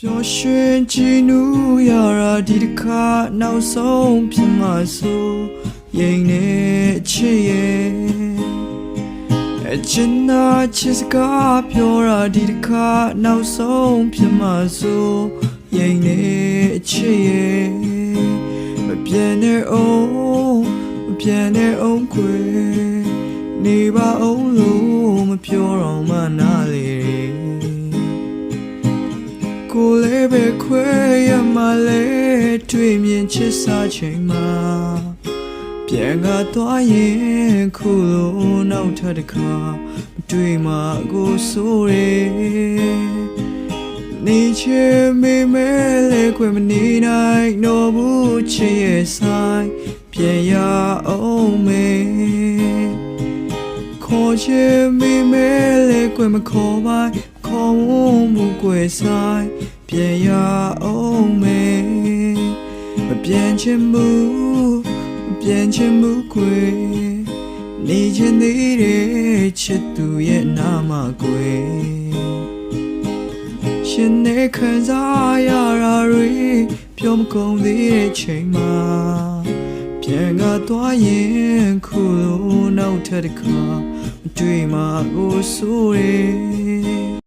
表现基努亚拉迪的卡脑松偏马苏，因你起耶。真那其实个表拉迪的卡脑松偏马苏，因你起耶。没变的哦，没变的哦贵，你把哦路没表让嘛哪里？ကိုလေးပဲခွဲရမှလဲတွေ့မြင်ချစ်စားချိန်မှာပြန်ကားသွားရင်ခုလိုနောက်ထပ်တစ်ခါမတွေ့မှကိုဆိုရနေချင်မိမဲလဲခွဲမနေနိုင်တော့ဘူးချစ်ရဲ့ဆိုင်ပြန်ရအောင်မေခေါ်ချင်မိမဲလဲခွဲမခေါ်ပါခေါ်မှုကွယ်ဆိုင်ပြန်ရအောင်မေမပြန်ချင်မှုမပြန်ချင်မှုကွယ်နေချင်သေးတယ်ချစ်သူရဲ့နာမကွယ်ရှင်နေခံစားရတာတွေပြောမကုန်သေးတဲ့ချိန်မှာပြန်ကားသွားရင်ခုလိုနောက်ထပ်တစ်ခါမတွေ့မှကိုဆိုရ